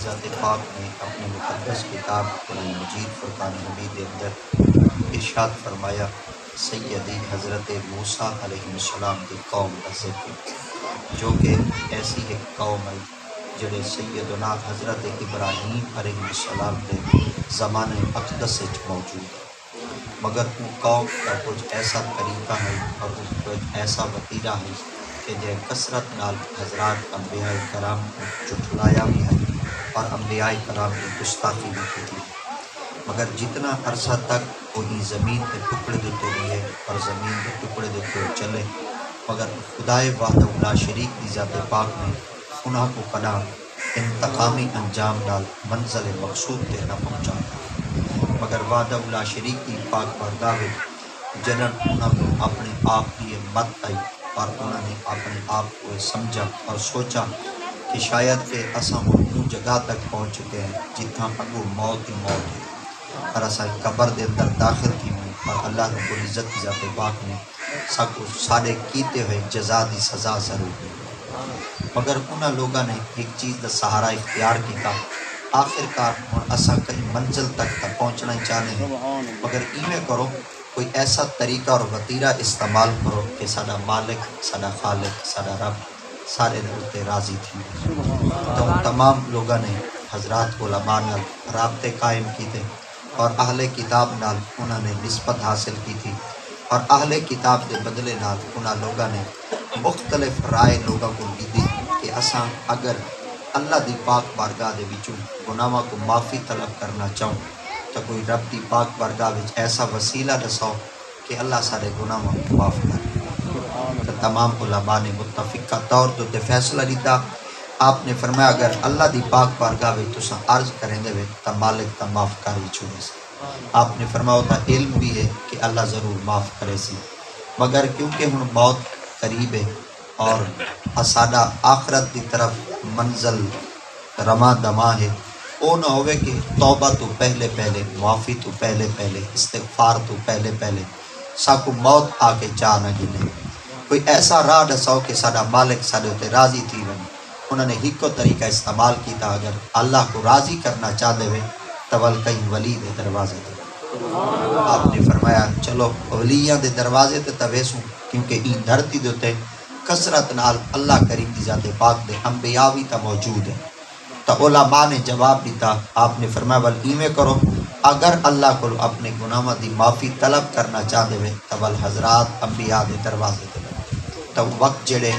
ذات پاک نے اپنی مقدس کتاب قرآن مجید فرقان حمید اندر ارشاد فرمایا، سیدی حضرت موسیٰ علیہ السلام کی قوم کا ذکر، جو کہ ایسی ایک قوم ہے جڑے سیدنا حضرت ابراہیم علیہ السلام کے زمانے اقدس موجود ہے، مگر وہ قوم کا کچھ ایسا طریقہ ہے اور کچھ ایسا وتیرہ ہے کہ جو کثرت نال حضرات انبیاء کرام کو جھٹلایا بھی ہے اور انبیاء کرام کی گستاخی بھی کی ہے، مگر جتنا عرصہ تک وہی زمین کے ٹکڑے دیتے رہے اور زمین کے ٹکڑے دیتے چلے، مگر خدائے وحدہ لا شریک کی ذات پاک نے انہاں کو کدا انتقامی انجام نال منزل مقصود تے نہ پہنچا، مگر وحدہ لا شریک کی پاک بارگاہ جنہاں انہاں کو اپنے آپ کی مت آئی اور انہوں نے اپنے آپ کو سمجھا اور سوچا کہ شاید کہ اساں ہن جگہ تک پہنچ چکے ہیں جتھاں اگو موت ہی موت ہے اور اساں قبر دے اندر داخل تھی ہوں اور اللہ رب العزت کی ذات پاک نے سارے کیتے ہوئے جزا دی سزا ضرور دی، مگر انہاں لوگاں نے ایک چیز دا سہارا اختیار کیتا، آخر کار ہن اساں کئی منزل تک پہنچنا ہی چاہنے ہیں، مگر ایویں کرو کوئی ایسا طریقہ اور وتیرہ استعمال کرو کہ سارا مالک، سارا خالق، سارا رب سارے دے راضی تھی۔ تو تمام لوگاں نے حضرات علماء نال رابطے قائم کیتے اور اہل کتاب نال انہوں نے نسبت حاصل کی تھی، اور اہل کتاب دے بدلے نال انہاں لوگاں نے مختلف رائے لوگوں کو دی کہ اساں اگر اللہ دی پاک بارگاہ دے وچوں گناہاں کو معافی طلب کرنا چاہوں تو کوئی رب دی پاک بارگاہ وچ ایسا وسیلہ دساؤ کہ اللہ سارے گناہاں کو معاف کرے۔ تو تمام علماء نے متفقہ طور تے فیصلہ لیتا، آپ نے فرمایا اگر اللہ دی پاک بارگاہ وچ تساں عرض کریں دے تا مالک تا معاف کر ہی چھوڑے سی۔ آپ نے فرمایا ہوتا علم بھی ہے کہ اللہ ضرور معاف کرے سی، مگر کیونکہ ہن موت قریب ہے اور ساڈا آخرت دی طرف منزل رواں دواں ہے، او نہ ہوئے کہ توبہ تو پہلے پہلے، معافی تو پہلے پہلے، استغفار تو پہلے پہلے ساکو موت آ کے چاہ نہ گلے، کوئی ایسا راہ دساؤ کہ ساڈا مالک ساڈے تے راضی تھی ون۔ انہوں نے ہکو طریقہ استعمال کیتا، اگر اللہ کو راضی کرنا چاہ دے تول کہیں ولی دے دروازے تے، آپ نے فرمایا چلو ولیاں دے دروازے تے تویسوں، کیونکہ این دھرتی دے کثرت نال اللہ کریم دی ذات پاک دے انبیاء بھی تا موجود ہیں۔ تو علماء نے جواب دیتا، آپ نے فرمایا ول ایویں کرو اگر اللہ کو اپنے گناہاں دی معافی طلب کرنا چاہ دے تو ول حضرات انبیاء دے دروازے تے تو وقت جڑے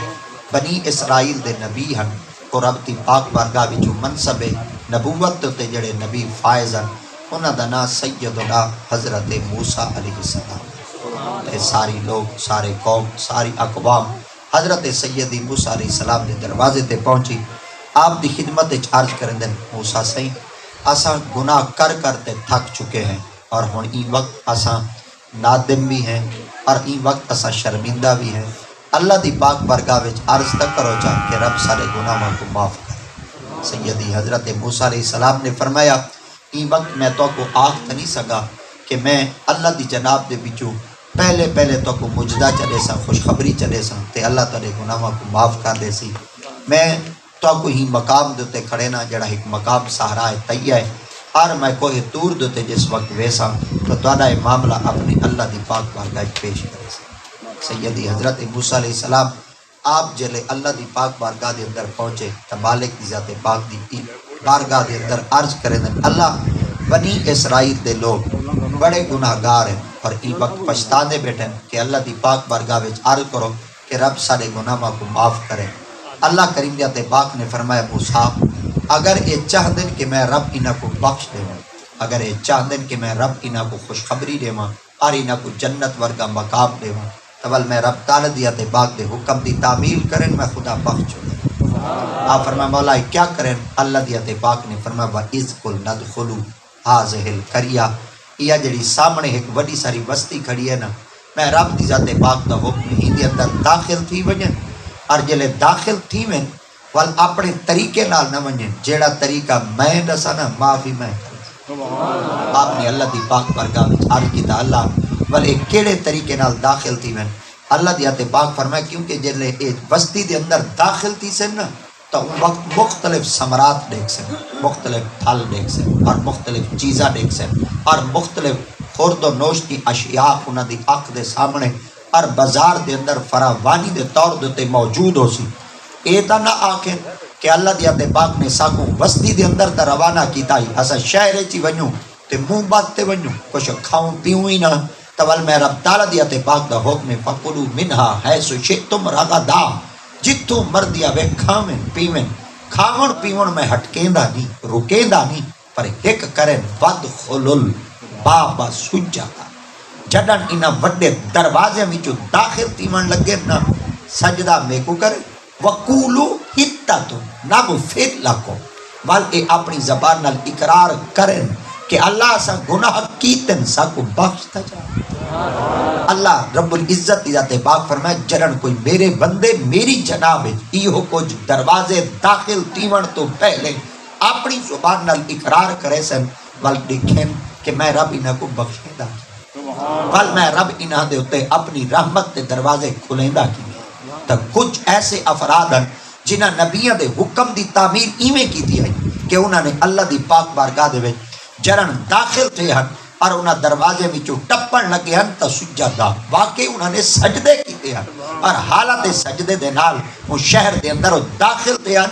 بنی اسرائیل دے نبی ہن اور رب دی پاک بارگاہ وچوں منصب نبوت تے جڑے نبی فائز ہن انہاں دا نام سیدنا حضرت موسیٰ علیہ السلام، تے ساری لوگ، سارے قوم، ساری اقوام حضرت سیدی موسیٰ علیہ السلام دے دروازے تے پہنچی، آپ دی خدمت عرض کرن دن موسیٰ سہی اساں گناہ کر کرتے تھک چکے ہیں اور ہن این وقت اساں نادم بھی ہیں اور این وقت اساں شرمندہ بھی ہیں، اللہ دی پاک بارگاہ وچ عرض تک کرو جا کہ رب سارے گناہاں کو معاف کرے۔ سیدی حضرت موسیٰ علیہ السلام نے فرمایا این وقت میں تو کو آخ نہیں سکا کہ میں اللہ دی جناب دے وچوں پہلے پہلے تو کو مجدہ چلے سا، خوشخبری چلے سا تے اللہ تعالی گناہاں کو معاف کر دے سی، میں تو کو ہی مقام دوتے کھڑے نا جڑا ایک مقام سہرا ہے طیہ ہے، اور میں کوئی دور دوتے جس وقت ویسا تو تہاڈا معاملہ اپنی اللہ دی پاک بارگاہ پیش کرے سی۔ سیدی حضرت موسیٰ علیہ السلام آپ جلے اللہ دی پاک بارگاہ دے اندر پہنچے تو مالک دی ذات پاک دی بارگاہ دے اندر عرض کرے دن اللہ بنی اسرائیل دے لوگ بڑے گناہگار ہیں اور ای وقت پچھتانے بیٹھیں کہ اللہ دی پاک بارگاہ وچ عرض کرو کہ رب سارے گناہاں کو معاف کرے۔ اللہ کریم ذات پاک نے فرمایا موسیٰ اگر یہ چاہ دن کہ میں رب انہاں کو بخش دے، اگر یہ چاہ دن کہ میں رب انہاں کو خوشخبری دے اور انہاں کو جنت ورگا مقام دے تول میں رب تعالی دی ذات پاک دے حکم دی تعمیل کریں میں خدا بخش چھوڑے۔ آپ فرمایا مولا کیا کریں؟ اللہ دی ذات پاک نے فرمایا وَإِذْ قُلْنَا ادْخُلُوا هَٰذِهِ الْقَرْيَةَ، یہ جڑی سامنے ایک بڑی ساری بستی کھڑی ہے نا، میں رب دی ذات پاک دا حکم ہی دے اندر داخل تھی ونجن اور جلے داخل تھی میں وال اپنے طریقے نال نہ ونجن، جیڑا طریقہ میں دسا نا معافی میں کروں۔ آپ نے اللہ دی پاک بارگاہ وچ عرض کیتا اللہ والے کیڑے طریقے نال داخل تھی میں؟ اللہ دی ذات پاک فرمایا کیونکہ جلے بستی دے اندر داخل تھی سن نا تو اس وقت مختلف ثمرات دیکھ سن، مختلف پھل دیکھ سن اور مختلف چیزاں دیکھ سن اور مختلف خورد و نوش کی اشیاء انہاں دی اکھ دے سامنے اور بازار دے اندر فراوانی دے طور دے موجود ہو سی۔ اے تا نہ آکھیں کہ اللہ دی تے پاک نے ساکوں وسطی دے اندر تا روانہ کیتا ہی اسا شہر چی ونجوں تے منہ باتے ونجوں کچھ کھاؤں پیوں ہی نہ تول میں رب تعالیٰ دی تے پاک دا حکم فکلوا منہا حیث شئتم رغدا، جتوں مردی آوے کھاویں پیویں، کھاون پیون میں ہٹکیندا نہیں رکیندا نہیں، پر ایک کریں ودخلل باب سجدہ، جڈن انہاں وڈے دروازے وچوں داخل تیون لگے نا سجدہ میں کو کرے وقولو حتۃ نغفر لکم، وال اے اپنی زبان نال اقرار کریں کہ اللہ سا گناہ کیتن سا کو بخشتا جائے۔ اللہ رب العزت کی ذات پاک فرمائے جرن کوئی میرے بندے میری جناب ایہو کچھ دروازے داخل تیون تو پہلے اپنی زبان نال اقرار کرے سن وال دیکھیں کہ میں رب انہاں کو بخشیندہ وال میں رب انہاں دے ہوتے اپنی رحمت دے دروازے کھلیندہ کی۔ تو کچھ ایسے افراد ہیں جنہاں نبیوں دے حکم دی تعمیر ایویں کی دی ہے کہ انہاں نے اللہ دی پاک بارگاہ دے وچ جرن داخل تھے ہیں اور انہاں دروازے وچوں ٹپن لگے ہیں تو سجدہ واقعی انہاں نے سجدے کیتے ہیں اور حالت سجدے دے نال وہ شہر دے اندر وہ داخل تھے ہیں۔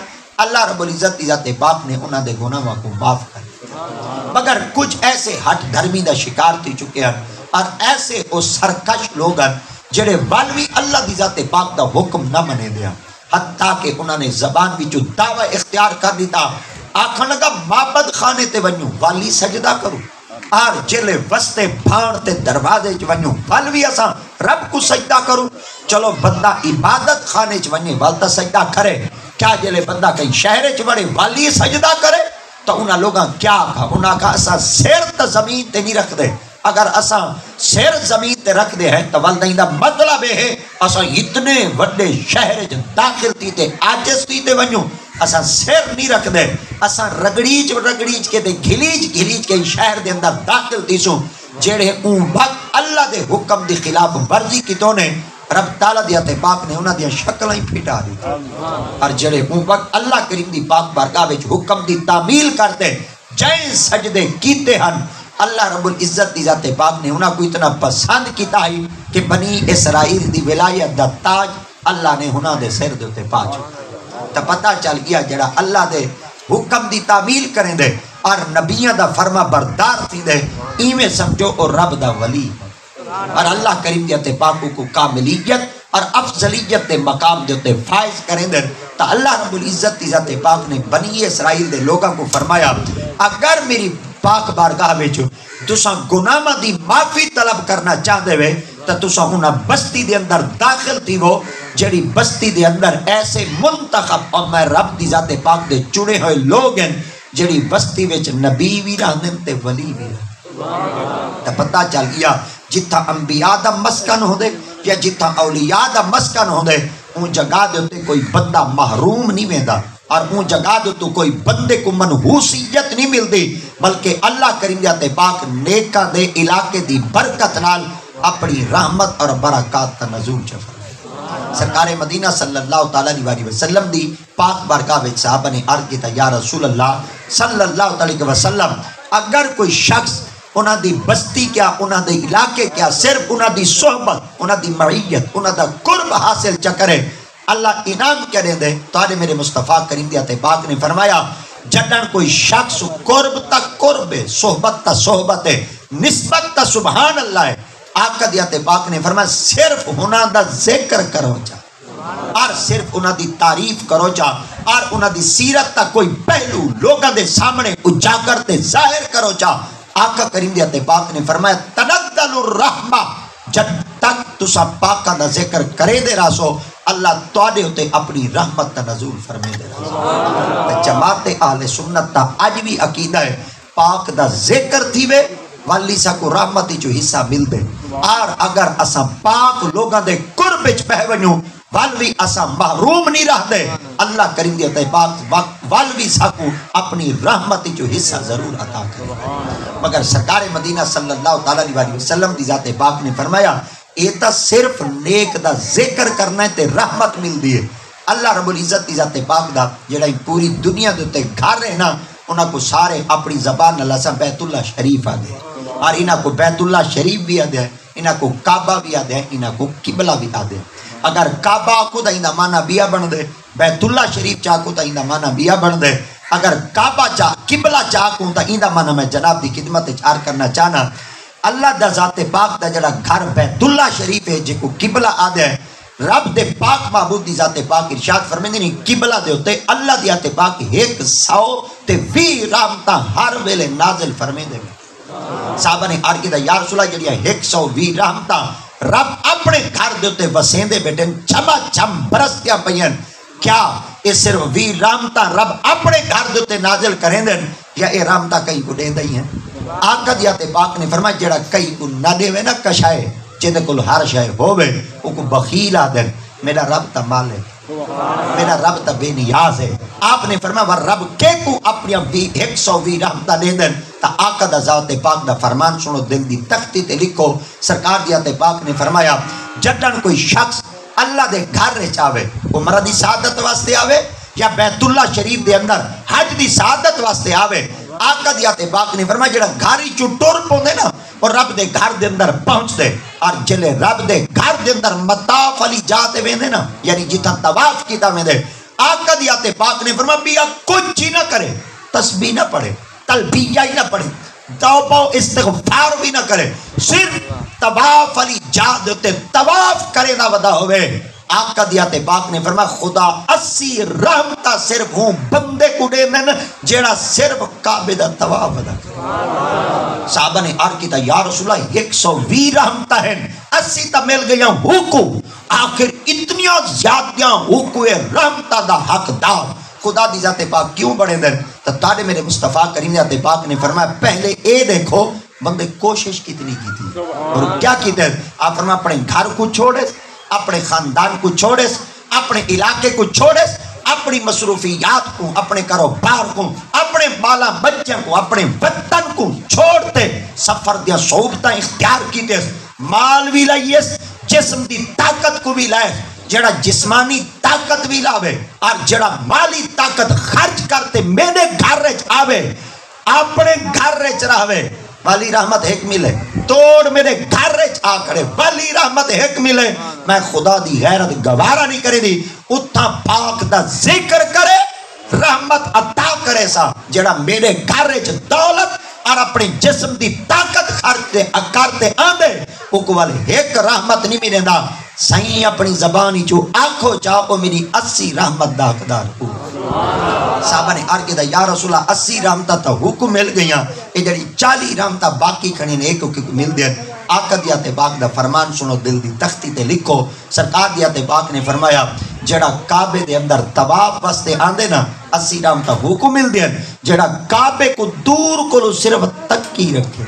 اللہ رب العزت کی ذات پاک نے انہاں دے گناہاں کو معاف کر دیا، مگر کچھ ایسے ہٹ دھرمی دا شکار تھی چکے ہیں اور ایسے وہ سرکش لوگ ہیں جڑے والوی اللہ دی ذات پاک دا حکم نہ منے دیا، حتیٰ کہ انہوں نے زبان وچوں دعوی اختیار کر دیتا آکھن لگا معبد خانے تے ونجوں والی سجدہ کروں اور جلے وستے بھان تے دروازے چ ونجوں والوی اساں رب کو سجدہ کروں۔ چلو بندہ عبادت خانے چ ونجے والتا سجدہ کرے، کیا جلے بندہ کہیں شہر چ وڑے والی سجدہ کرے؟ تو انہاں لوگاں کیا کہا؟ انہاں کہا اساں سر تے زمین تے نہیں رکھ دے، اگر اساں سر زمین تے رکھ دے ہیں تو والدین دا مطلب ہے اساں اتنے وڈے شہر چ داخل تھی تے عاجز تھی تے ونجوں اساں سر نہیں رکھ دے، اساں رگڑیج کے تے گھلیج کے شہر دے اندر داخل تھی سوں جڑے اون وقت اللہ دے حکم دی خلاف ورزی کیتوں نے رب تعالیٰ دی تے پاک نے انہاں دی شکلاں ہی پھٹا دی اور جڑے اون وقت اللہ کریم دی پاک بارگاہ وچ حکم دی تعمیل کرتے جائیں سجدے کیتے ہن، اللہ رب العزت دی ذات پاک نے انہاں کو اتنا پسند کیتا ہے کہ بنی اسرائیل دی ولایت دا تاج اللہ نے انہاں دے سر دے تے پا چھوڑا۔ تو پتہ چل گیا جڑا اللہ دے حکم دی تعمیل کریں دے اور نبیاں دا فرما بردار تھی دے ایویں سمجھو اور رب دا ولی اور اللہ کریم دی تے پاک کو کاملیت اور افضلیت دے مقام دے تے فائز کریں دے۔ تو اللہ رب العزت دی ذات پاک نے بنی اسرائیل دے لوگاں کو فرمایا اگر میری پاک بارگاہ وچ تساں گناہاں دی معافی طلب کرنا چاہدے وے تو تساں انہاں بستی دے اندر داخل تھی وہ جڑی بستی دے اندر ایسے منتخب اور میں رب دی ذات پاک دے چنے ہوئے لوگ ہیں جڑی بستی وچ نبی بھی رہندے تے ولی بھی رہندے۔ تو پتہ چل گیا جتھا انبیاء دا مسکن ہوندے یا جتھا اولیاء دا مسکن ہوندے اون جگہ دے تے کوئی بندہ محروم نہیں ویندا اور اون جگہ دے تو کوئی بندے کو منحوسیت نہیں ملدی، بلکہ اللہ کریم ذات پاک نیکاں دے علاقے دی برکت نال اپنی رحمت اور برکات کا نزول چ سرکار مدینہ صلی اللہ تعالی علیہ وسلم دی پاک بارگاہ وچ صحابہ نے عرض کیتا یا رسول اللہ صلی اللہ علیہ وسلم اگر کوئی شخص انہاں دی بستی کیا انہاں دے علاقے کیا صرف انہاں دی صحبت انہاں دی معیت انہاں دا قرب حاصل چ کرے اللہ انعام کرے دے تو میرے مصطفیٰ کریم دی تے پاک نے فرمایا جدن کوئی شخص قرب تک قرب ہے صحبت تا صحبت ہے نسبت تا سبحان اللہ ہے آقا دی تے پاک نے فرمایا صرف انہاں دا ذکر کرو جا اور صرف انہاں دی تعریف کرو جا اور انہاں دی سیرت تا کوئی پہلو لوگاں دے سامنے اجاگر تے ظاہر کرو جا آقا کریم دی تے پاک نے فرمایا تنزل الرحمہ جب تک تسا پاکاں دا ذکر کرے دے راسو اللہ تواڈے ہوتے اپنی رحمت تا نزول فرمے دے راسو۔ جماعت اہل سنت تا اج بھی عقیدہ ہے پاک دا ذکر تھی وے والی سا کو رحمتی جو حصہ مل دے اور اگر اسا پاک لوگاں دے قرب وچ پہ ونجوں والوی اسا محروم نہیں رہ دے اللہ کریم دی تے پاک والوی سا کو اپنی رحمتی جو حصہ ضرور عطا کرے۔ مگر سرکار مدینہ صلی اللہ تعالی علیہ وسلم دی ذات پاک نے فرمایا اے تا صرف نیک دا ذکر کرنا ہے تے رحمت مل دی ہے اللہ رب العزت دی ذات پاک دا جڑا پوری دنیا دے تے گھر ہے نا انہاں کو سارے اپنی زبان اللہ سے بیت اللہ شریف آدھے اور انہاں کو بیت اللہ شریف بھی آدھے ہیں، انہاں کو کعبہ بھی آدھے ہیں، انہاں کو قبلہ بھی آدھے ہیں۔ اگر کعبہ کو دا انہاں مانا بیا بن دے، بیت اللہ شریف چاہ کو دا انہاں مانا بیا بن دے، اگر کعبہ چاہ قبلہ چاہ کو دا انہاں مانا میں جناب دی خدمت چار کرنا چاہنا اللہ دا ذات پاک دا جڑا گھر بیت اللہ شریف ہے جے کو قبلہ آدھے ہیں، رب دے پاک معبود دی ذات پاک ارشاد فرمیندے نہیں قبلہ دے ہوتے اللہ دی ذات پاک 120 رحمتاں ہر ویلے نازل فرمیندے ہیں۔ صحابہ نے عرض کیتا یا رسول اللہ جڑیاں 120 رحمتاں رب اپنے گھر دے ہوتے وسیندے بیٹھے چھما چھم برسدیاں پئیاں، کیا یہ صرف 20 رحمتاں رب اپنے گھر دے ہوتے نازل کریں دیں یا یہ رحمتاں کئی کو دے دیں ہیں؟ آقا دی ذات پاک نے فرمایا جڑا کئی کو نہ دے وے نا کشائے جیدے کل ہر شاہ ہوئے وہ کو بخیل آدھن میرا رب تا مال ہے، میرا رب تا بے نیاز ہے۔ آپ نے فرمایا وہ رب کے کو اپنی 120 رحمتہ دے دن تا آقا دا ذات پاک دا فرمان سنو دل دی تختی تے لکھو سرکار دی ذات پاک نے فرمایا جدن کوئی شخص اللہ دے گھر رہ چاہے وہ مرا دی سعادت واسطے آوے یا بیت اللہ شریف دے اندر حج دی سعادت واسطے آوے آقا دی ذات پاک نے فرمایا جڑا گھر چو ٹور پوندے نا اور رب دے گھر دے اندر پہنچ دے اور جلے رب دے گھر دے اندر مطاف علی جاتے ویندے نا یعنی جتنا طواف کیتا ویندے آقا دی ذات پاک نے فرمایا بیا کچھ ہی نہ کرے، تسبیح نہ پڑھے، تلبیہ ہی نہ پڑھے، توبہ و استغفار بھی نہ کرے، صرف طواف علی جا دیتے طواف کرے نہ ودا ہوئے۔ آقا دی ذات پاک نے فرمایا خدا 80 رحمتہ صرف ہوں بندے کو دے دن جیڑا صرف کعبے دا طواف ادا کرے۔ صحابہ نے عرض کیتا یا رسول اللہ 120 رحمتہ ہیں 80 تا مل گیا حقوق، آخر اتنیاں زیادیاں حقوق رحمتہ دا حقدار خدا دی ذات پاک کیوں بڑھے دن؟ تو تارے میرے مصطفیٰ کریم ذات پاک نے فرمایا پہلے اے دیکھو بندے کوشش کتنی کی تھی اور کیا کی تھی؟ آپ فرمایا اپنے گھر کو چھوڑے، اپنے خاندان کو چھوڑے، اپنے علاقے کو چھوڑے، اپنی مصروفیات کو، اپنے کاروبار کو، اپنے بالا بچوں کو، اپنے وطن کو چھوڑتے سفر دیا صحبتیں اختیار کیتے، مال بھی لائیے، جسم دی طاقت کو بھی لائے، جڑا جسمانی طاقت بھی لاوے اور جڑا مالی طاقت خرچ کرتے میرے گھر رچ آوے اپنے گھر رچ رہوے والی رحمت ایک ملے، توڑ میرے گھر رچ آ کرے والی رحمت ایک ملے، میں خدا دی غیرت گوارا نہیں کرے دی اتھا پاک دا ذکر کرے رحمت عطا کرے سا جڑا میرے گھر رچ دولت اور اپنی جسم دی طاقت خرچتے اکارتے آندے اکوال ایک رحمت نہیں ملے دا سائیں اپنی زبانی جو آنکھو چاہو میری 80 رحمت دا اقدار ہو۔ صحابہ نے عرض کیا یا رسول اللہ 80 رحمتہ تا حکم مل گئیاں اے جڑی 40 رحمتہ باقی کھڑی نے ایک حکم مل دیا۔ آقا دی ذات پاک دا فرمان سنو دل دی تختی تے لکھو سرکار دی ذات پاک نے فرمایا جڑا کعبے دے اندر طواف واسطے آندے نا 80 رحمتہ حکم مل دیا، جڑا کعبے کو دور کو صرف تکی رکھے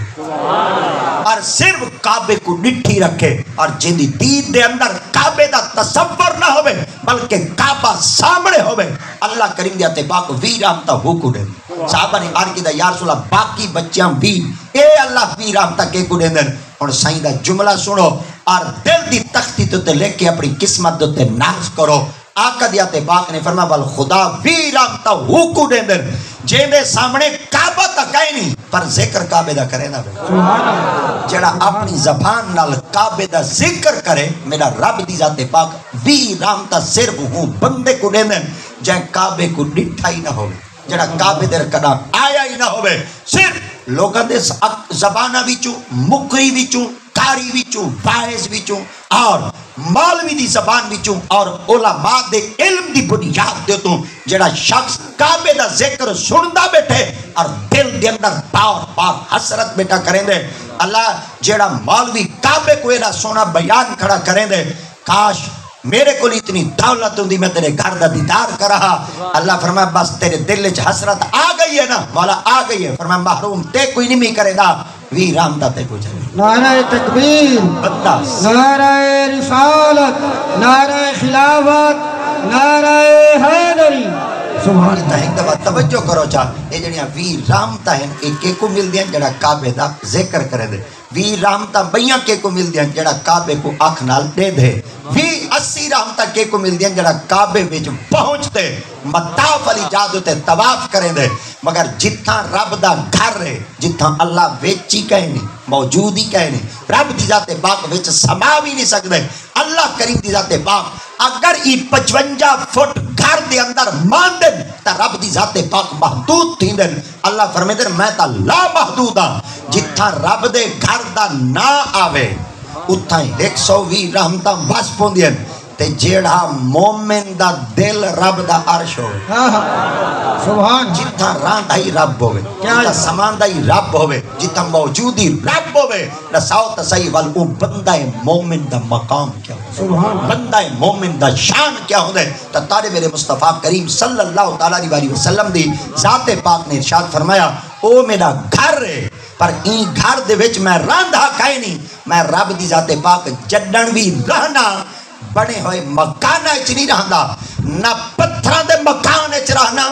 اور صرف کعبے کو نٹھی رکھے اور جن دی دید دے اندر کعبے دا تصور نہ ہوئے بلکہ کعبہ سامنے ہوئے اللہ کریم دی ذات پاک 20 رحمتہ حکم دے۔ صحابہ نے عرض کیا یا رسول اللہ باقی بچیاں بھی اے اللہ 20 رحمتہ کے کو دے دن اور سائیں دا جملہ سنو اور دل دی تختی تے لے کے اپنی قسمت تے ناز کرو۔ آقا دی ذات پاک نے فرمایا بل خدا 20 رحمتہ حکم دے دن جن دے سامنے کعبہ تک آئے نہیں پر ذکر کعبے دا کرے نا جڑا اپنی زبان نال کعبے دا ذکر کرے میرا رب دی ذات پاک 20 رحمتہ صرف ہوں بندے کو دے دن جائیں کعبے کو ڈٹھا ہی نہ ہوئے جڑا کعبے در کدا آیا ہی نہ ہوئے صرف لوگاں دے زبانہ وچوں مکری وچوں کاری وچوں واعظ وچوں اور مولوی دی زبان وچوں اور علماء دے علم دی بنیاد دے تو جڑا شخص کعبے دا ذکر سندا بیٹھے اور دل دے اندر بار بار حسرت بیٹا کریں دے اللہ جڑا مولوی کعبے کو ایلا سونا بیان کھڑا کریں دے کاش میرے کو اتنی دولت ہوندی میں تیرے گھر دا دیدار کر رہا اللہ فرمایا بس تیرے دل وچ حسرت آ گئی ہے نا مولا آ گئی ہے فرمایا محروم تے کوئی نہیں کرے گا 20 رحمتہ تے کو چلے نعرہ تکبیر نعرہ رسالت نعرہ خلافت نعرہ حیدری سبحان اللہ ایک دفعہ توجہ کرو چاہ یہ جڑیاں وی رحمتاں ہیں ایک کو مل دیاں جڑا کعبے دا ذکر کرے دے وی رحمتاں بیاں کے کو مل دیاں جڑا کعبے کو اکھ نال دے دے وی 80 رحمتاں کے کو مل دیاں جڑا کعبے وچ پہنچتے مطاف علی جادو تے طواف کریں دے مگر جتھاں رب دا گھر ہے جتھاں اللہ وچ ہی کہیں نہیں موجود ہی کہیں نہیں رب دی ذات پاک وچ سما بھی نہیں سکدے اللہ کریم دی ذات پاک اگر ای 55 فٹ گھر دے اندر مان دن تا رب دی ذات پاک محدود تھی دن اللہ فرمے دن میں تا لا محدود ہاں جتھاں رب دے گھر دا نا آوے اتھاں 120 رحمتاں بس پوندین تے جیڑا مومن دا دل رب دا عرش ہوئے سبحان جتھاں راندائی رب ہوئے جتھاں سماندائی رب ہوئے جتھاں موجودی رب ہوئے رساؤ تسائی والو بندہ مومن دا مقام کیا ہوئے بندہ مومن دا شان کیا ہوئے تا تارے میرے مصطفیٰ کریم صلی اللہ تعالیٰ علیہ وسلم دی ذات پاک نے ارشاد فرمایا او میرا گھر ہے پر این گھر دے وچ میں راندھا کھائے نہیں میں رب دی ذات پاک جڈن بھی رہنا بڑے ہوئے مکانہ اچ نہیں رہندا نہ پتھراں دے مکان اچ رہنا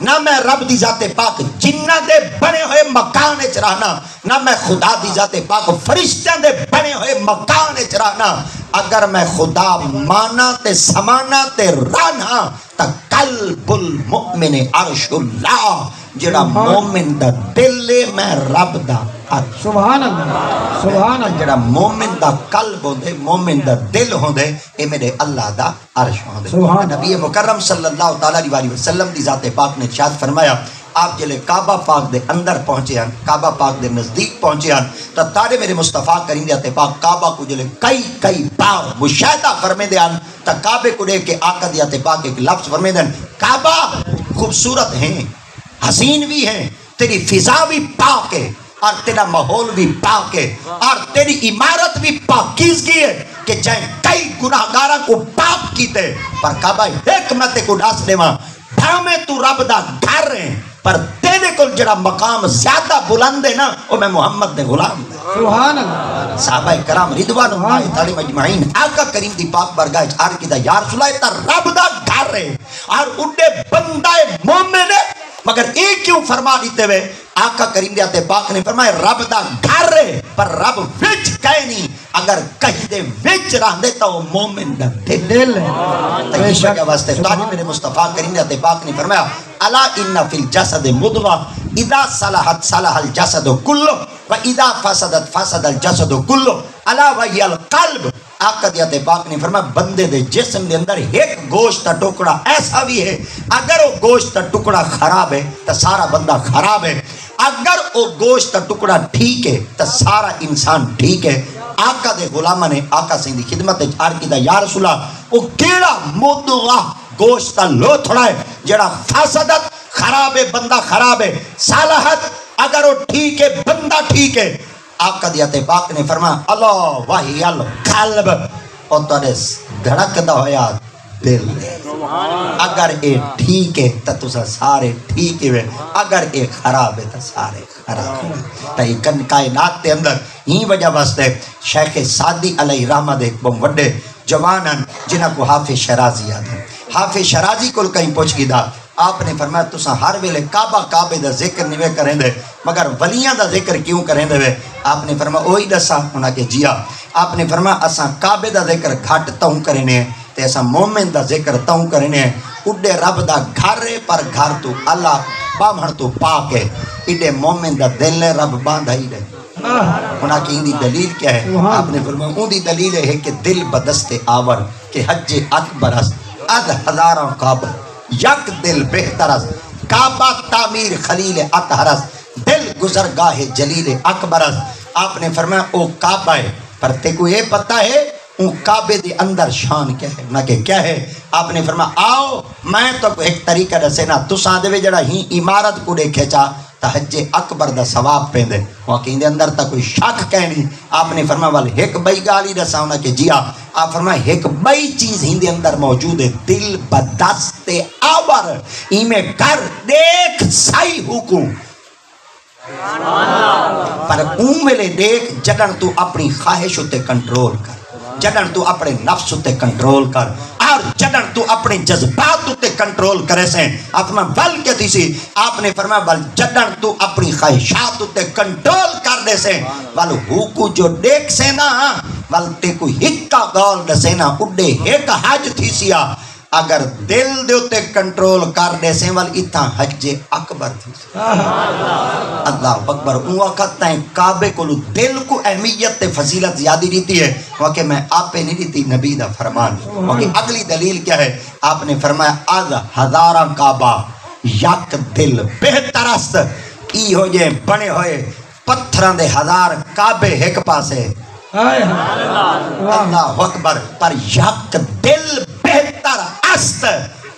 نہ میں رب دی ذات پاک جنہ دے بنے ہوئے مکان اچ رہنا نہ میں خدا دی ذات پاک فرشتیاں دے بنے ہوئے مکان اچ رہنا اگر میں خدا مانا تے سمانا تے رہنا تا قلب المؤمن عرش اللہ جڑا مومن دا دل ہے میں رب دا عرش سبحان اللہ سبحان اللہ جڑا مومن دا قلب ہوندے مومن دا دل ہوندے اے میرے اللہ دا عرش ہوندے نبی مکرم صلی اللہ تعالیٰ علیہ وسلم دی ذات پاک نے ارشاد فرمایا آپ جلے کعبہ پاک دے اندر پہنچے ہیں کعبہ پاک دے نزدیک پہنچے ہیں تو تارے میرے مصطفیٰ کریم دی ذات پاک کعبہ کو جلے کئی بار مشاہدہ فرمے دے ہیں تو کعبے کو دے کے آقا دی ذات پاک ایک لفظ فرمے دے کعبہ خوبصورت ہیں حسین بھی ہیں تیری فضا بھی پاک ہے اور تیرا ماحول بھی پاک ہے اور تیری عمارت بھی پاکیزگی ہے کہ جائیں کئی گناہگارہ کو پاک کیتے پر کعبہ حکمت کو ڈاس دے ماں بھامے تو رب دا گھر رہے پر تیرے کو جڑا مقام زیادہ بلند ہے نا وہ میں محمد نے غلام دے سبحان اللہ صحابہ کرام رضوان اللہ تعالی مجمعین آقا کریم دی پاک برگاہ چار کی دا یا رسول اللہ تا رب دا گھر رہے اور اڈے بندہ مومن ہے مگر ایک کیوں فرما دیتے ہوئے آقا کریم دیات پاک نے فرمایا رب دا گھر رہے پر رب وچ کہے نہیں اگر کہیں دے وچ رہ دے تو مومن دا دل ہے تحیشہ کے واسطے تانے میرے مصطفیٰ کریم دیات پاک نے فرمایا الا ان فی الجسد مدغہ اذا صلحت صلح الجسد کلو و اذا فسدت فسد الجسد کلو الا وہی القلب آقا دیات پاک نے فرمایا بندے دے جسم دے اندر ایک گوشت کا ٹکڑا ایسا بھی ہے اگر وہ گوشت کا ٹکڑا خراب ہے تو سارا بندہ خراب ہے اگر وہ گوشت کا ٹکڑا ٹھیک ہے تو سارا انسان ٹھیک ہے آقا دے غلامہ نے آقا سے دی خدمت عرض کی یا رسول اللہ وہ کیڑا مدغہ گوشت کا لو تھوڑا ہے جڑا فاسدت خراب ہے بندہ خراب ہے صالحت اگر وہ ٹھیک ہے بندہ ٹھیک ہے آقا دیات پاک نے فرمایا اللہ وحی القلب اور تارے دھڑک دا ہویا دل اگر اے ٹھیک ہے تو تسا سارے ٹھیک ہے اگر اے خراب ہے تو سارے خراب ہے تو یہ کائنات کے اندر ہی وجہ واسطے شیخ سعدی علیہ رحمہ دے بم وڈے جوانن جنہ کو حافظ شرازی یاد ہے حافظ شرازی کو کہیں پوچھ گی دا آپ نے فرمایا تسا ہر ویلے کعبہ دا ذکر نہیں کریں دے مگر ولیاں دا ذکر کیوں کریں دے آپ نے فرمایا اوہی دسا انہاں کے جیا آپ نے فرمایا اساں کعبے دا ذکر گھٹ تاؤں کرنے تے ایسا مومن دا ذکر تاؤں کرنے اڈے رب دا گھر ہے پر گھر تو اللہ بامہن تو پاک ہے اڈے مومن دا دل ہے رب باندھا ہی رہے انہاں کی اندی دلیل کیا ہے آپ نے فرمایا اندی دلیل ہے کہ دل بدست آور کہ حج اکبر است اد ہزاراں کعبہ یک دل بہتر است کعبہ تعمیر خلیل اطہر است دل گزرگاہ جلیل اکبر است آپ نے فرمایا او کعبہ ہے پر تے کو یہ پتہ ہے اون کعبے دے اندر شان کیا ہے نہ کہ کیا ہے آپ نے فرمایا آؤ میں تو ایک طریقہ دسے نا تساں دے جڑا ہی عمارت کو دیکھے چا حج اکبر دا ثواب پیندے واقعی دے اندر تا کوئی شک کہنی آپ نے فرمایا وال ایک بئی گالی دسا ہونا کہ جیا آپ فرمایا ایک بئی چیز ہی دے اندر موجود ہے دل بدست آور ایمیں کر دیکھ سائی حکم پر اون ویلے دیکھ جگن تو اپنی خواہش ہوتے کنٹرول کر جگن تو اپنے نفس ہوتے کنٹرول کر اور جدن تو اپنے جذبات تے کنٹرول کرے سے آپ میں ول کے تھی سی آپ نے فرمایا ول جدن تو اپنی خواہشات تے کنٹرول کر دے سے ول ہوکو جو دیکھ سے نا ول تے کو ہکا گول دسے نا اڈے ایک حج تھی سیا اگر دل دے تے کنٹرول کر دے سے ول اتھا حج اکبر تھی اللہ اکبر ان وقت تائیں کعبے کو دل کو اہمیت تے فضیلت زیادی دیتی ہے وہاں میں آپ پہ نہیں دیتی نبی دا فرمان وہاں اگلی دلیل کیا ہے آپ نے فرمایا از ہزاراں کعبہ یک دل بہتر است ای ہو جے بنے ہوئے پتھراں دے ہزار کعبے ایک پاسے اللہ اکبر پر یک دل بہتر است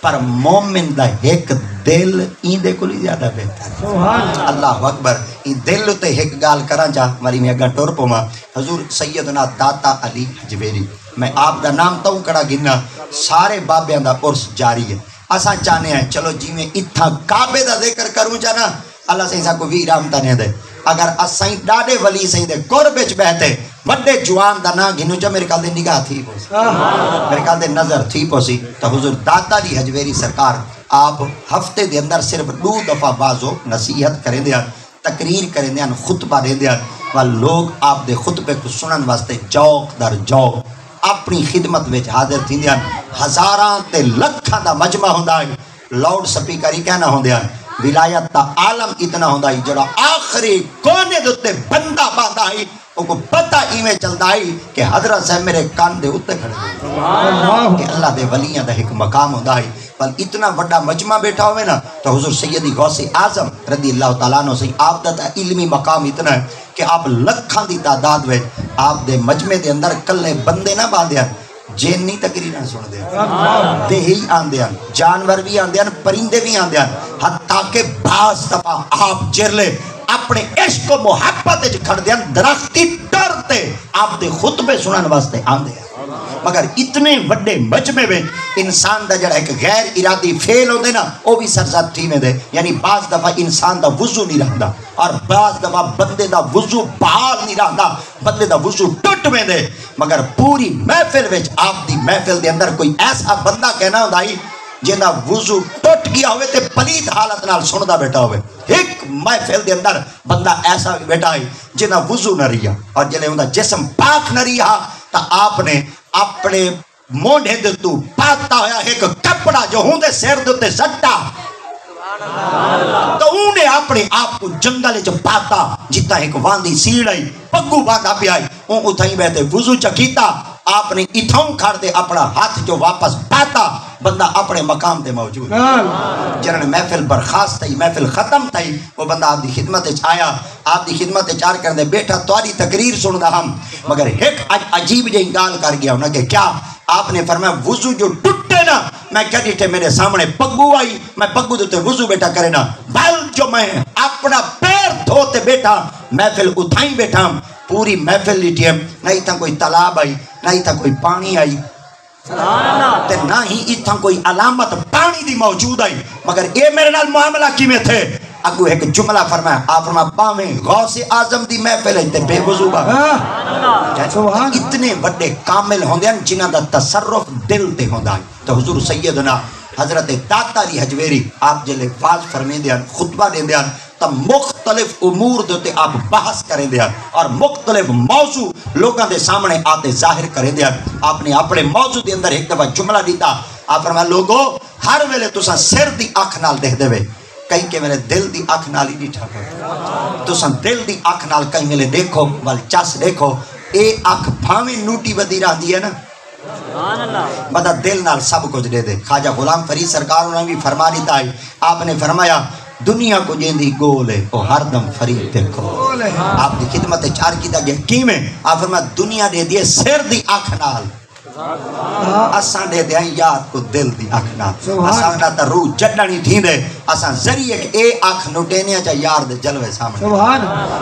پر مومن دا ایک دل این دے کو لی زیادہ بہتر ہے اللہ اکبر این دل تے ایک گال کرا جا ماری میں اگر ٹور پوما حضور سیدنا داتا علی حجویری میں آپ دا نام تاؤں کڑا گننا سارے بابیاں دا عرص جاری ہے اساں چاہنے ہیں چلو جی میں اتھا کعبے دا ذکر کروں جانا اللہ سے انسان کو بھی رامتا نہیں دے اگر اسائیں ڈاڑے ولی سائیں دے قربچ بہتے وڈے جوان دا نا گھنو جا میرے کال دے نگاہ تھی پوسی میرے کال دے نظر تھی پوسی تو حضور داتا علی حجویری سرکار آپ ہفتے دے اندر صرف 2 دفعہ بازو نصیحت کریں دیا تقریر کریں دیا خطبہ دیں دیا وہ لوگ آپ دے خطبے کو سنن واسطے جوک در جوک اپنی خدمت وچ حاضر تھی دیا ہزاراں تے لکھاں دا مجمع ہوندہ ہے لاؤڈ سپیکر ہی کہنا ہوندہ ہے ولایت تا عالم اتنا ہوندہ ہے جڑا آخری کونے دوتے بندہ باندھا ہے وہ کو پتہ ایمیں چلتا ہے کہ حضرت صاحب میرے کان دے اتے کھڑے ہوئے کہ اللہ دے ولیاں دا ایک مقام ہوندہ ہے بل اتنا بڑا مجمع بیٹھا ہوئے نا تو حضور سیدی غوث اعظم رضی اللہ تعالیٰ عنہ سے آپ دا علمی مقام اتنا ہے کہ آپ لکھاں دی تعداد میں آپ دے مجمع دے اندر کلے بندے نہ باندھے ہیں جین نہیں تقریریں سن دے دیہی آندے ہیں جانور بھی آندے ہیں پرندے بھی آندے ہیں حتیٰ کہ بعض دفعہ آپ چرلے اپنے عشق و محبت کھڑ دیں درختی ڈرتے آپ دے خطبے سنن واسطے آندے ہیں مگر اتنے وڈے مجمع میں انسان دا جڑا ایک غیر ارادی فیل ہوندے نا وہ بھی سرزد تھی میں دے یعنی بعض دفعہ انسان دا وضو نہیں رہندا اور بعض دفعہ بندے دا وضو بحال نہیں رہندا بندے دا وضو ٹوٹ میں دے مگر پوری محفل وچ آپ دی محفل دے اندر کوئی ایسا بندہ کہنا ہوندا ہی جنہ وضو ٹوٹ گیا ہوئے تے پلید حالت نال سندا بیٹھا ہوئے ایک محفل دے اندر بندہ ایسا بیٹھا ہے جنہ وضو نہ رہیا اور جنہ ہوندا جسم پاک نہ رہیا تا آپ نے اپنے مونڈے دے تو پاتا ہویا ایک کپڑا جو ہوندے سیر دے تے سٹا تو انہیں اپنے آپ کو جنگل جو پاتا جتا ایک واندی سیڑ آئی پگو باندھا پی آئی ان اتھائی بیٹھے وضو چکیتا آپ نے اتھاؤں کھڑ دے اپنا ہاتھ جو واپس پاتا بندہ اپنے مقام دے موجود جنہوں محفل برخاست تھی محفل ختم تھی وہ بندہ آپ دی خدمت آیا آپ دی خدمت چار کر دے بیٹھا تواری تقریر سن دا ہم مگر ایک عجیب جے انگال کر گیا ہونا کہ کیا آپ نے فرمایا وضو جو ٹوٹے نا میں کیا دیٹھے میرے سامنے پگو آئی میں پگو دیتے وضو بیٹھا کرے نا بل جو میں اپنا پیر دھوتے بیٹھا محفل اتھائیں بیٹھا پوری محفل لیٹی ہے نہیں تھا کوئی تالاب آئی نہیں تھا کوئی پانی آئی تے نہ ہی اتھا کوئی علامت پانی دی موجود آئی مگر اے میرے نال معاملہ کی میں تھے اگو ایک جملہ فرمایا آپ فرمایا باویں غوث اعظم دی محفل ہے تے بے وضو با اتنے بڑے کامل ہوندے ہیں جنہاں دا تصرف دل تے ہوندا ہے تو حضور سیدنا حضرت داتا علی حجویری آپ جلے واز فرمے دیاں خطبہ دے دیاں تو مختلف امور دیتے آپ بحث کریں دیا اور مختلف موضوع لوگاں دے سامنے آتے ظاہر کریں دیا آپ نے اپنے موضوع دے اندر ایک دفعہ جملہ دیتا آپ فرمایا لوگو ہر ویلے تساں سر دی آنکھ نال دیکھ دے وے کہیں کہ میرے دل دی آنکھ نال ہی نہیں ٹھاکا تساں دل دی آنکھ نال کہیں ویلے دیکھو وال چس دیکھو اے آنکھ بھاویں نوٹی بدی رہ دی ہے نا بندہ دل نال سب کچھ دے دے خواجہ غلام فرید سرکار نے بھی فرما دیتا ہے آپ نے فرمایا دنیا کو جیندی گول ہے وہ ہر دم فرید دیکھو آپ دی خدمت چار کی دا گیا کی میں آپ فرمایا دنیا دے دیے سر دی آنکھ نال اساں دے دیں یاد کو دل دی آنکھ نال اساں دا روح جڑنی تھی دے اساں ذریعے اے آنکھ نوٹینیا چا یار دے جلوے سامنے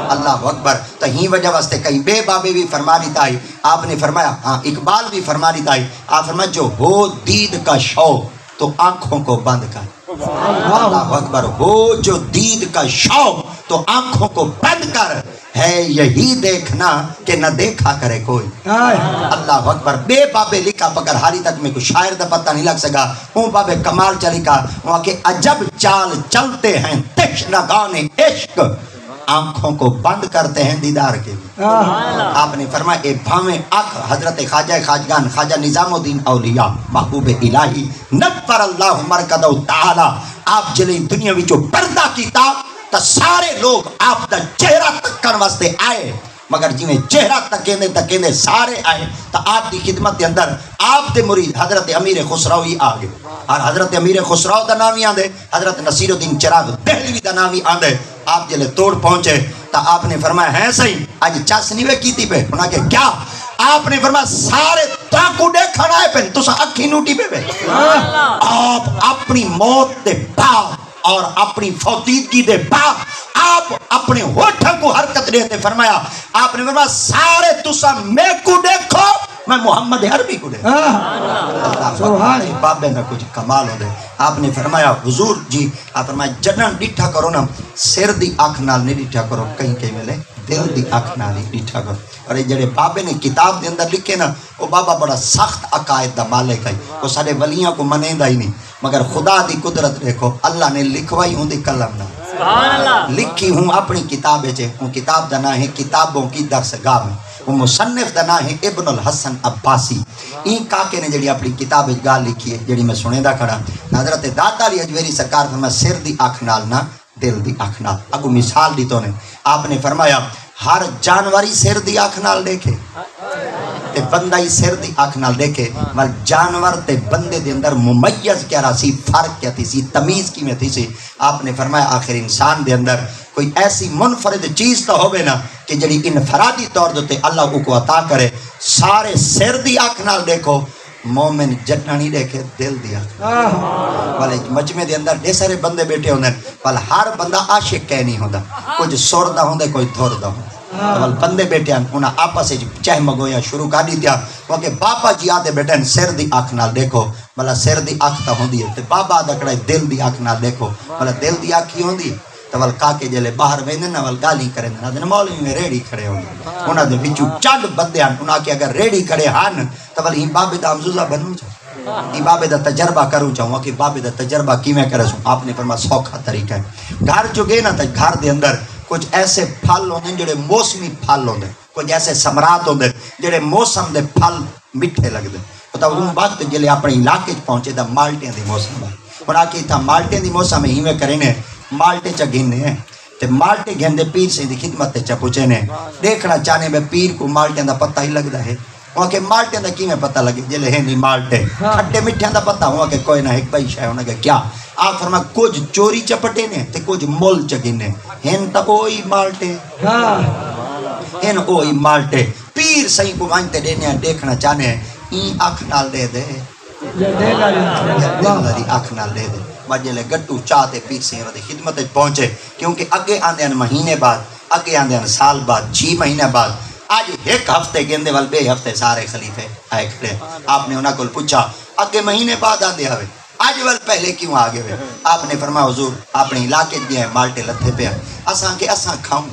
اللہ اکبر تو ہی وجہ واسطے کئی بے بابے بھی فرما دیتا ہے آپ نے فرمایا ہاں اقبال بھی فرما دیتا ہے آپ فرمایا جو ہو دید کا شوق تو آنکھوں کو بند کر اللہ اکبر ہو جو دید کا شوق تو آنکھوں کو بند کر، ہے یہی دیکھنا کہ نہ دیکھا کرے کوئی۔ اللہ اکبر۔ بے بابے لکھا پکر حالی تک میں کوئی شاعر دا پتہ نہیں لگ سکا، اون بابے کمال چا لکھا وہاں کہ عجب چال چلتے ہیں تشنگان عشق، آنکھوں کو بند کرتے ہیں دیدار کے لیے۔ آپ نے فرمایا اے بھاویں آنکھ حضرت خواجہ خواجگان خواجہ نظام الدین اولیاء محبوب الہی نور اللہ مرکدہ تعالی، آپ جلیں دنیا وچوں پردہ کیتا تا سارے لوگ آپ دا چہرہ تکن واسطے آئے، مگر جنہیں چہرہ تکیندے سارے آئے تا آپ دی خدمت دے اندر آپ دے مرید حضرت امیر خسرو ہی آگے، اور حضرت امیر خسرو دا نامی آندے، حضرت نصیر الدین چراغ دہلوی دا نامی آندے۔ آپ جلے توڑ پہنچے تا آپ نے فرمایا ہے صحیح آج چاس نہیں وے کیتی پہ، انہاں کہ کیا؟ آپ نے فرمایا سارے تاکو دیکھنا ہے پہ تو سا اکھی نوٹی پہ پہ۔ آپ اپنی موت دے بعد اور اپنی فوتیدگی دے بعد آپ اپنے ہوٹھوں کو حرکت دیتے فرمایا، آپ نے فرمایا سارے تسا میں کو دیکھو میں محمد عربی کو دیکھو۔ سبحان اللہ، بابے نہ کچھ کمال ہو دے۔ آپ نے فرمایا حضور جی، آپ فرمایا جنن ڈٹھا کرو نا سر دی آنکھ نال نہیں ڈٹھا کرو، کہیں کہیں ملے دل دی آنکھ نال ہی ڈٹھا کرو۔ اور یہ جڑے بابے نے کتاب دے اندر لکھے نا، وہ بابا بڑا سخت عقائد دا مالک ہے، وہ سارے ولیاں کو منیندہ ہی نہیں، مگر خدا دی قدرت دیکھو اللہ نے لکھوائی ہوں دی قلم نہ لکھی ہوں اپنی کتاب ہے، وہ کتاب دا نام ہے کتابوں کی درسگاہ میں، وہ مصنف دا نام ہے ابن الحسن عباسی۔ این کاکے نے جڑی اپنی کتاب گال لکھی ہے جڑی میں سنے دا کھڑا، حضرت داتا علی اجویری سرکار فرمایا سر دی آنکھ نال نہ دل دی آنکھ نال۔ اگو مثال دی تو نے آپ نے فرمایا ہر جانوری سر دی آنکھ نال دیکھے تے بندہ ہی سر دی آنکھ نال دیکھے، ول جانور تے بندے دے اندر ممیز کیا رہا سی، فرق کیا تھی سی، تمیز کی میں تھی سی۔ آپ نے فرمایا آخر انسان دے اندر کوئی ایسی منفرد چیز تو ہوئے نا کہ جڑی انفرادی طور دوتے اللہ کو عطا کرے، سارے سر دی آنکھ نال دیکھو، مومن جٹنا نہیں دیکھے دل دی آنکھ والے مجمع دے اندر دے سارے بندے بیٹھے ہوندے، ول ہر بندہ عاشق کہہ نہیں ہوندا، کچھ سردہ ہوندے کوئی دھردہ ہوندے، ول بندے بیٹھے ہیں انہاں آپس سے چہ مگویا شروع کر دی دیا وہ کہ بابا جی آتے بیٹھے ہیں سر دی آنکھ نال دیکھو، بلا سر دی آنکھ تا ہوندی ہے تے بابا دکڑے دل دی آنکھ نال دیکھو، بلا دل دی آنکھ ہی ہوندی ہے تو ول کاکے جلے باہر ویندے نا ول گالی کریں نا دن مولوی میں ریڑی کھڑے ہوندے، انہاں دے وچوں چند بندے ہیں انہاں کہ اگر ریڑی کھڑے ہن تو ول ہی بابے دا امزوزہ بنوں چاہو، ہی بابے دا تجربہ کروں چاہوں کہ بابے دا تجربہ کیویں کرے سوں۔ آپ نے فرمایا سوکھا طریقہ ہے، گھر جو گئے نا تے گھر دے اندر کچھ ایسے پھل ہوندے جڑے موسمی پھل ہوندے، کچھ ایسے ثمرات ہوندے جڑے موسم دے پھل میٹھے لگدے۔ پتہ اون وقت جلے اپنے علاقے پہنچے دا مالٹیاں دی موسم ہے، انہاں کہ تھا مالٹے دی موسم ہیویں کرے نے مالٹے چا گھنے ہیں تے مالٹے گھندے پیر سے دی خدمت تے چا پوچھے نے، دیکھنا چاہنے میں پیر کو مالٹیاں دا پتہ ہی لگدا ہے، وہاں کہ مالٹیاں دا کیویں پتہ لگے جلے ہیں نہیں مالٹے کھٹے میٹھیاں دا پتہ ہوا کہ کوئی نہ ایک بھائی شے انہاں کہ کیا؟ آپ فرمایا کچھ چوری چپٹے نے تے کچھ مول چگنے ہن تا اوہی مالٹے ہن اوہی مالٹے پیر صحیح کو مانتے دینے دیکھنا چاہنے ہیں این آنکھ نال دے دے دل دی آنکھ نال دے دے مجھلے گٹو چاہتے پیر سے دی خدمت پہنچے، کیونکہ اگے آندے ہیں مہینے بعد، اگے آندے ہیں سال بعد، 6 مہینے بعد، آج ایک ہفتے گندے وال بے ہفتے سارے خلیفے آئے کھڑے۔ آپ نے انہاں کو پوچھا اگے مہینے بعد آندے ہوئے آج وال پہلے کیوں آگے ہوئے؟ آپ نے فرمایا حضور اپنے علاقے گئے مالٹے لتھے پہ اساں کے اساں کھاؤں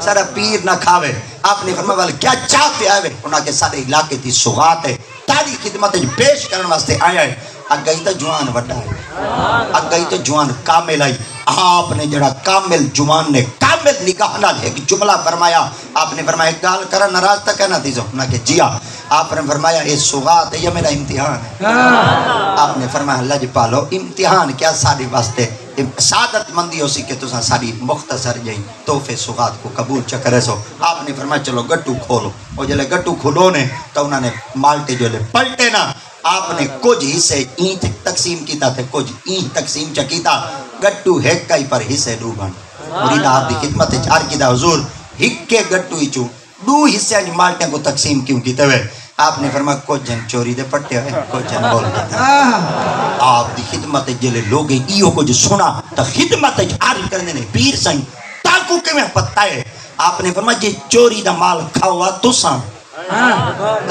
سارا پیر نہ کھاوے۔ آپ نے فرمایا وال کیا چاہتے آئے؟ انہاں کے سارے علاقے تھی سغات ہے تاری خدمت پیش کرنے واسطے آیا ہے، اگئی تو جوان وڈا ہے، اگئی تو جوان کامل ہے۔ آپ نے جڑا کامل جوان نے کامل نگاہ نال ایک جملہ فرمایا، آپ نے فرمایا ایک گال کرا ناراض تک ہے نا تیزو انہاں کہ جی آپ نے فرمایا اے سغات ہے یہ میرا امتحان ہے۔ آپ نے فرمایا اللہ جی پالو امتحان کیا ساری واسطے سعادت مندی ہو سی کہ تساں ساری مختصر جائیں تحفے سغات کو قبول چکرے سو۔ آپ نے فرمایا چلو گٹو کھولو، وہ جلے گٹو کھولو نے تو انہوں نے مالٹے جو لے پلٹے نا، آپ نے کچھ حصے اینٹ تقسیم کیتا تھے کچھ اینٹ تقسیم چکیتا، گٹو ہیک کئی پر حصے دو بن مرید آپ دی خدمت چار کیتا حضور ہکے گٹو ہی چوں دو حصے انج مالٹے کو تقسیم کیوں کیتے ہوئے؟ آپ نے فرمایا کچھ جن چوری دے پٹے ہوئے کچھ جن بول دیتا۔ آپ دی خدمت جلے لوگ ایو کچھ سنا تا خدمت عرض کرنے نے پیر سائیں تاکو کے میں پتہ ہے۔ آپ نے فرمایا جی چوری دا مال کھاوا تو ساں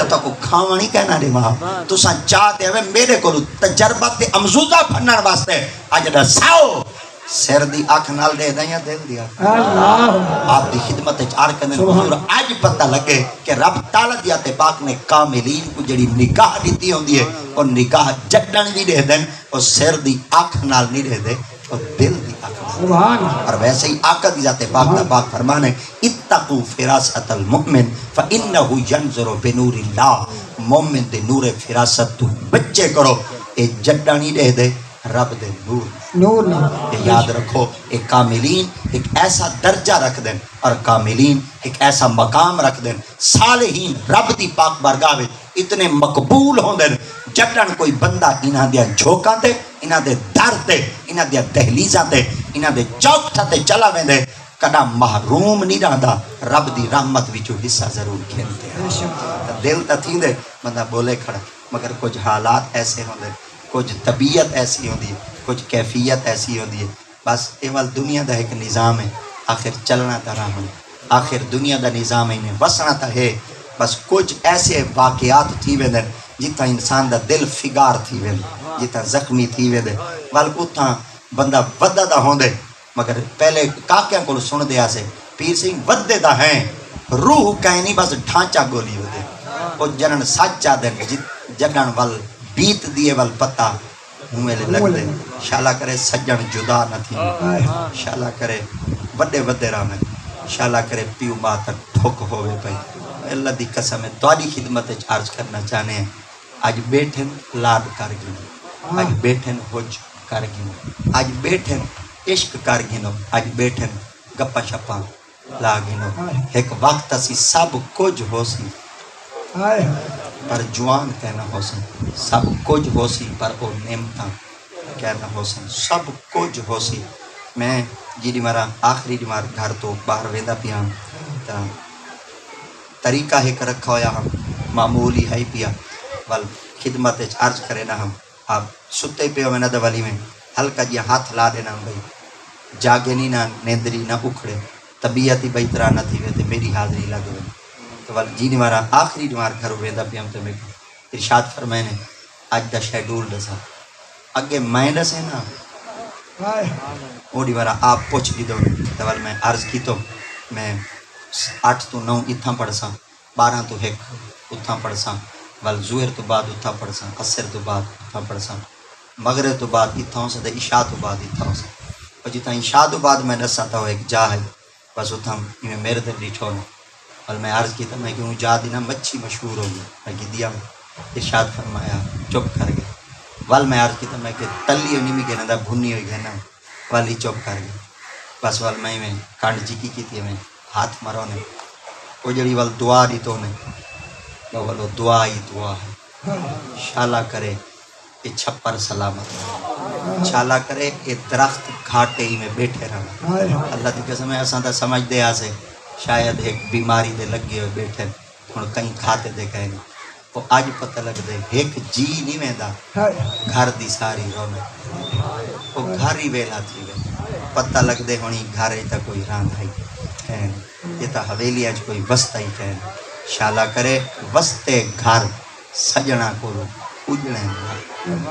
تا کو کھاوا نہیں کہنا دے ماں تو ساں چاہتے ہوئے میرے کو تجربہ تے امزوزہ پھنن واسطے آج دا ساؤ سر دی اکھ نال دے دیں یا دل دی اکھ اللہ آپ دی خدمت چار کندن حضور آج پتہ لگے کہ رب تعالیٰ دیا تے پاک نے کاملین کو جڑی نگاہ دیتی ہوندی ہے اور نگاہ جڈن بھی دے دیں اور سر دی اکھ نال نہیں دے دے اور دل دی اکھ نال سبحان اور ویسے ہی آقا دی ذات پاک دا پاک فرمان ہے اتقو فراست المؤمن فإنہو ینظر بنور اللہ مومن دے نور فراست تو بچے کرو اے جڈا نہیں دے دے رب دے نور یہ یاد رکھو ایک کاملین ایک ایسا درجہ رکھ دیں اور کاملین ایک ایسا مقام رکھ دیں صالحین رب دی پاک بارگاہ وچ اتنے مقبول ہوں دیں جڈن کوئی بندہ انہاں دیا جھوکاں تے انہاں دے در تے انہاں دیا دہلیزاں تے انہاں دے چوکٹھا تے چلا ویندے کدا محروم نہیں رہندا رب دی رحمت وچوں حصہ ضرور کھیلتے ہیں دل تا تھیندے بندہ بولے کھڑا مگر کچھ حالات ایسے ہوندے کچھ طبیعت ایسی ہوندی ہے کچھ کیفیت ایسی ہوندی ہے بس ایوال دنیا دا ایک نظام ہے آخر چلنا تا رہن آخر دنیا دا نظام ہے وسنا تا ہے بس کچھ ایسے واقعات تھی ویندے جتا انسان دا دل فگار تھی ویندے جتا زخمی تھی ویندے وال اتھاں بندہ ودہ دا ہوندے مگر پہلے کاکیاں کو سن دیا سے پیر سنگھ ودے دا ہیں روح کہیں نہیں بس ڈھانچہ گولی ہوتے وہ جنن سچا دن جگن وال بیت دیے وال پتا ہوئے لگ دے شالا کرے سجن جدا نہ تھی شالا کرے وڈے وڈے رامے شالا کرے پیو ماں تک ٹھوک ہوئے بھائی اللہ دی قسم ہے تواڈی خدمت عرض کرنا چاہنے ہیں آج بیٹھن لاد کر گنو آج بیٹھن حج کر گنو آج بیٹھن عشق کر گنو آج بیٹھن گپا شپا لا گنو ایک وقت اسی سب کچھ ہو سی پر جوان کہنا ہو سن سب کچھ ہو سی پر او نعمتاں کہنا ہو سن سب کچھ ہو سی میں جی مارا آخری مار گھر تو باہر ویندا پیا طریقہ ایک رکھا ہویا ہم معمولی ہے پیا ول خدمت عرض کرے نا ہم آپ ستے پہ میں نہ والی میں ہلکا جی ہاتھ لا دینا بھائی جاگے نہیں نہ نیندری نہ اکھڑے طبیعت ہی بہتر نہ تھی وے میری حاضری لگ گئی تو ول جی مارا آخری مار گھر ویندا پیا تو میں ارشاد فرمائے نے اج دا شیڈول دسا اگے میں دسے نا اوڈی مارا آپ پوچھ لی دو تو ول میں عرض کی تو میں 8 تو 9 اتھاں پڑھساں 12 تو 1 اتھاں پڑھساں ول ظہر تو بعد اتھاں پڑھساں عصر تو بعد اتھاں پڑھساں مغرب تو بعد اتھاں سے عشاء تو بعد اتھاں سے اور جتنا عشاء تو بعد میں دسا تھا ایک جا ہے بس اتھاں میں میرے تے ڈیٹھو نا ول میں عرض کی تھا میں کیوں جا دی نا مچھی مشہور ہو گئی میں کی دیا ارشاد فرمایا چپ کر گئے ول میں عرض کی تھا میں کہ تلی نہیں بھی کہنا بھنی ہوئی گئے نا ول ہی چپ کر گئے بس ول میں کانڈ جی کی تھی میں ہاتھ مرو نے وہ جڑی ول دعا دی تو نے وہ دعا ہی دعا ہے شالا کرے یہ چھپر سلامت شالا کرے یہ درخت گھاٹے ہی میں بیٹھے رہنا اللہ کی قسم ہے اساں تا سمجھ دے آسے شاید ایک بیماری دے لگے ہوئے بیٹھے ہن کہیں کھاتے دے کہیں وہ آج پتہ لگ دے ایک جی نہیں ویندا گھر دی ساری رونق وہ گھر ہی ویلا تھی وے پتہ لگ دے ہونی گھر ہی تا کوئی راند ہے یہ تا حویلی اج کوئی وسطہ ہی کہیں شالا کرے وستے گھر سجنا کو اجڑے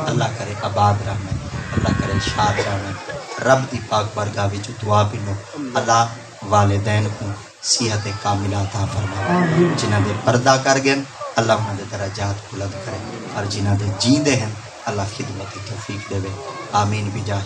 اللہ کرے آباد رہنے اللہ کرے شاد رہنے رب دی پاک بارگاہ وچ دعا پینو اللہ والدین کو صحت کاملہ عطا فرمائے جنہاں دے پردہ کر گئے اللہ انہاں دے درجات بلند کرے اور جنہاں دے جیندے ہیں اللہ خدمت توفیق دے آمین بجاہ